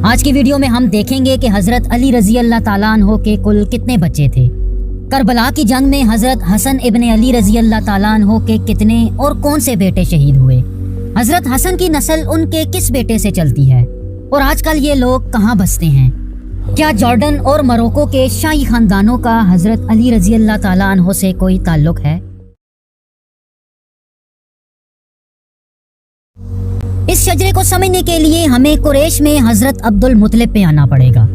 آج کی ویڈیو میں ہم دیکھیں گے کہ حضرت علی رضی اللہ تعالیٰ عنہ کے کل کتنے بچے تھے، کربلا کی جنگ میں حضرت حسن ابن علی رضی اللہ تعالیٰ عنہ کے کتنے اور کون سے بیٹے شہید ہوئے، حضرت حسن کی نسل ان کے کس بیٹے سے چلتی ہے، اور آج کل یہ لوگ کہاں بستے ہیں۔ کیا جارڈن اور مروکو کے شاہی خاندانوں کا حضرت علی رضی اللہ تعالیٰ عنہ سے کوئی تعلق ہے؟ اس شجرے کو سمجھنے کے لیے ہمیں قریش میں حضرت عبد المطلب پہ آنا پڑے گا۔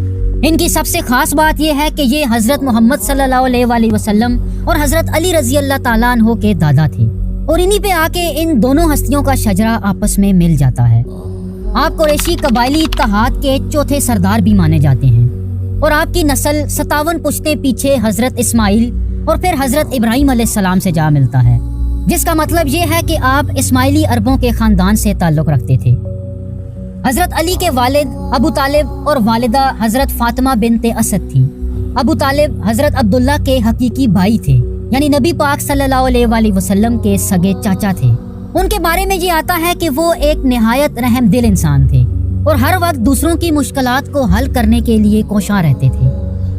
ان کی سب سے خاص بات یہ ہے کہ یہ حضرت محمد صلی اللہ علیہ وآلہ وسلم اور حضرت علی رضی اللہ تعالیٰ عنہ کے دادا تھے، اور انہی پہ آ کے ان دونوں ہستیوں کا شجرہ آپس میں مل جاتا ہے۔ آپ قریشی قبائلی اتحاد کے چوتھے سردار بھی مانے جاتے ہیں، اور آپ کی نسل 57 پشتیں پیچھے حضرت اسماعیل اور پھر حضرت ابراہیم علیہ السلام سے جا ملتا ہے، جس کا مطلب یہ ہے کہ آپ اسماعیلی عربوں کے خاندان سے تعلق رکھتے تھے۔ حضرت علی کے والد ابو طالب اور والدہ حضرت فاطمہ بنت اسد تھی۔ ابو طالب حضرت عبداللہ کے حقیقی بھائی تھے، یعنی نبی پاک صلی اللہ علیہ وآلہ وسلم کے سگے چاچا تھے۔ ان کے بارے میں یہ آتا ہے کہ وہ ایک نہایت رحم دل انسان تھے، اور ہر وقت دوسروں کی مشکلات کو حل کرنے کے لیے کوشاں رہتے تھے۔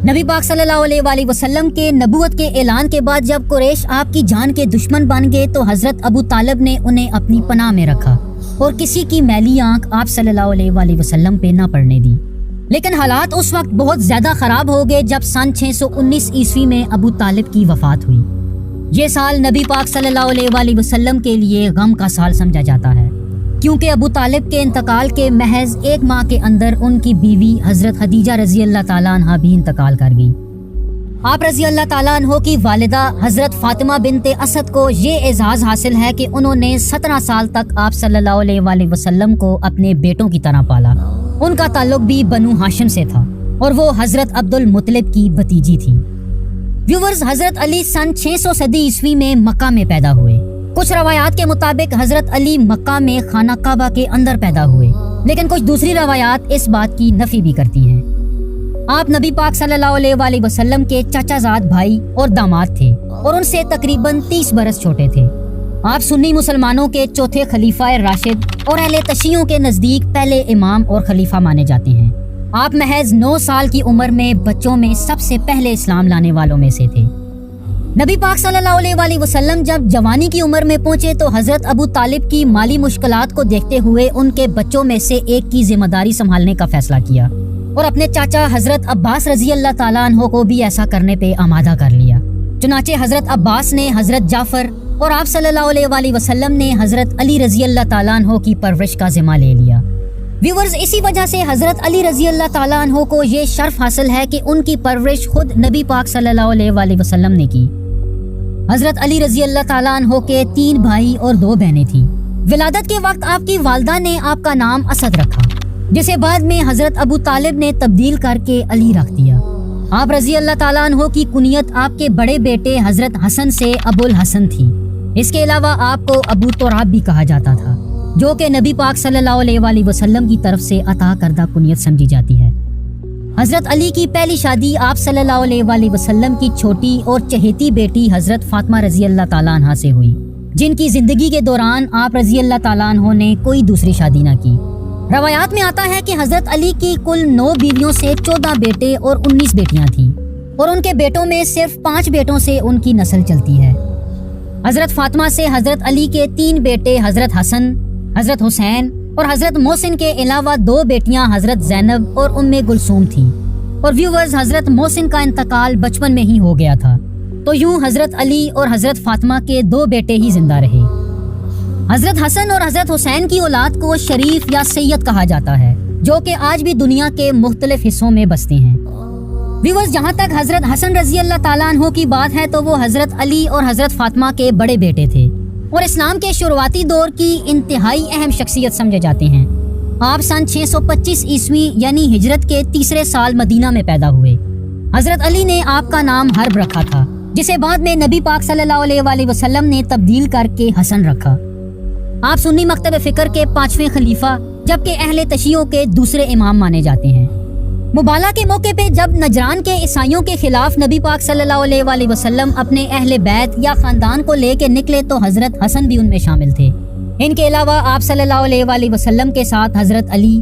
نبی پاک صلی اللہ علیہ وآلہ وسلم کے نبوت کے اعلان کے بعد جب قریش آپ کی جان کے دشمن بن گئے تو حضرت ابو طالب نے انہیں اپنی پناہ میں رکھا اور کسی کی میلی آنکھ آپ صلی اللہ علیہ وآلہ وسلم پہ نہ پڑنے دی۔ لیکن حالات اس وقت بہت زیادہ خراب ہو گئے جب سن 619 عیسوی میں ابو طالب کی وفات ہوئی۔ یہ سال نبی پاک صلی اللہ علیہ وآلہ وسلم کے لیے غم کا سال سمجھا جاتا ہے، کیونکہ ابو طالب کے انتقال کے محض 1 ماہ کے اندر ان کی بیوی حضرت خدیجہ رضی اللہ تعالیٰ عنہ بھی انتقال کر گئی۔ آپ رضی اللہ تعالیٰ عنہ کی والدہ حضرت فاطمہ بنت اسد کو یہ اعزاز حاصل ہے کہ انہوں نے 17 سال تک آپ صلی اللہ علیہ وآلہ وسلم کو اپنے بیٹوں کی طرح پالا۔ ان کا تعلق بھی بنو ہاشم سے تھا، اور وہ حضرت عبد المطلب کی بھتیجی تھی۔ ویورز، حضرت علی سن 600 صدی عیسوی میں مکہ میں پیدا ہوئے۔ کچھ روایات کے مطابق حضرت علی مکہ میں خانہ کعبہ کے اندر پیدا ہوئے، لیکن کچھ دوسری روایات اس بات کی نفی بھی کرتی ہیں۔ آپ نبی پاک صلی اللہ علیہ وآلہ وسلم کے چچا زاد بھائی اور داماد تھے، اور ان سے تقریباً 30 برس چھوٹے تھے۔ آپ سنی مسلمانوں کے چوتھے خلیفہ راشد اور اہل تشیعوں کے نزدیک پہلے امام اور خلیفہ مانے جاتے ہیں۔ آپ محض 9 سال کی عمر میں بچوں میں سب سے پہلے اسلام لانے والوں میں سے تھے۔ نبی پاک صلی اللہ علیہ وآلہ وسلم جب جوانی کی عمر میں پہنچے تو حضرت ابو طالب کی مالی مشکلات کو دیکھتے ہوئے ان کے بچوں میں سے ایک کی ذمہ داری سنبھالنے کا فیصلہ کیا، اور اپنے چاچا حضرت عباس رضی اللہ تعالیٰ عنہ کو بھی ایسا کرنے پہ آمادہ کر لیا۔ چنانچہ حضرت عباس نے حضرت جعفر اور آپ صلی اللہ علیہ وآلہ وسلم نے حضرت علی رضی اللہ تعالیٰ عنہ کی پرورش کا ذمہ لے لیا۔ ویورز، اسی وجہ سے حضرت علی رضی اللہ تعالیٰ عنہ کو یہ شرف حاصل ہے کہ ان کی پرورش خود نبی پاک صلی اللہ علیہ وآلہ وسلم نے کی۔ حضرت علی رضی اللہ تعالیٰ عنہ کے 3 بھائی اور 2 بہنیں تھیں۔ ولادت کے وقت آپ کی والدہ نے آپ کا نام اسد رکھا، جسے بعد میں حضرت ابو طالب نے تبدیل کر کے علی رکھ دیا۔ آپ رضی اللہ تعالیٰ عنہ کی کنیت آپ کے بڑے بیٹے حضرت حسن سے ابو الحسن تھی۔ اس کے علاوہ آپ کو ابو تراب بھی کہا جاتا تھا، جو کہ نبی پاک صلی اللہ علیہ وآلہ وسلم کی طرف سے عطا کردہ کنیت سمجھی جاتی ہے۔ حضرت علی کی پہلی شادی آپ صلی اللہ علیہ وآلہ وسلم کی چھوٹی اور چہیتی بیٹی حضرت فاطمہ رضی اللہ تعالیٰ عنہ سے ہوئی، جن کی زندگی کے دوران آپ رضی اللہ تعالیٰ عنہ نے کوئی دوسری شادی نہ کی۔ روایات میں آتا ہے کہ حضرت علی کی کل 9 بیویوں سے 14 بیٹے اور 19 بیٹیاں تھیں، اور ان کے بیٹوں میں صرف 5 بیٹوں سے ان کی نسل چلتی ہے۔ حضرت فاطمہ سے حضرت علی کے 3 بیٹے حضرت حسن، حضرت حسین اور حضرت محسن کے علاوہ 2 بیٹیاں حضرت زینب اور ام کلثوم تھیں، اور ویورز، حضرت محسن کا انتقال بچپن میں ہی ہو گیا تھا، تو یوں حضرت علی اور حضرت فاطمہ کے 2 بیٹے ہی زندہ رہے۔ حضرت حسن اور حضرت حسین کی اولاد کو شریف یا سید کہا جاتا ہے، جو کہ آج بھی دنیا کے مختلف حصوں میں بستے ہیں۔ ویورز، جہاں تک حضرت حسن رضی اللہ تعالیٰ عنہ کی بات ہے تو وہ حضرت علی اور حضرت فاطمہ کے بڑے بیٹے تھے، اور اسلام کے شروعاتی دور کی انتہائی اہم شخصیت سمجھے جاتے ہیں۔ آپ سن 625 عیسوی یعنی ہجرت کے 3 سال مدینہ میں پیدا ہوئے۔ حضرت علی نے آپ کا نام حرب رکھا تھا، جسے بعد میں نبی پاک صلی اللہ علیہ وآلہ وسلم نے تبدیل کر کے حسن رکھا۔ آپ سنی مکتب فکر کے 5ویں خلیفہ جبکہ اہل تشیعوں کے دوسرے امام مانے جاتے ہیں۔ مبالہ کے موقع پہ جب نجران کے عیسائیوں کے خلاف نبی پاک صلی اللہ علیہ وآلہ وسلم اپنے اہل بیت یا خاندان کو لے کے نکلے تو حضرت حسن بھی ان میں شامل تھے۔ ان کے علاوہ آپ صلی اللہ علیہ وآلہ وسلم کے ساتھ حضرت علی،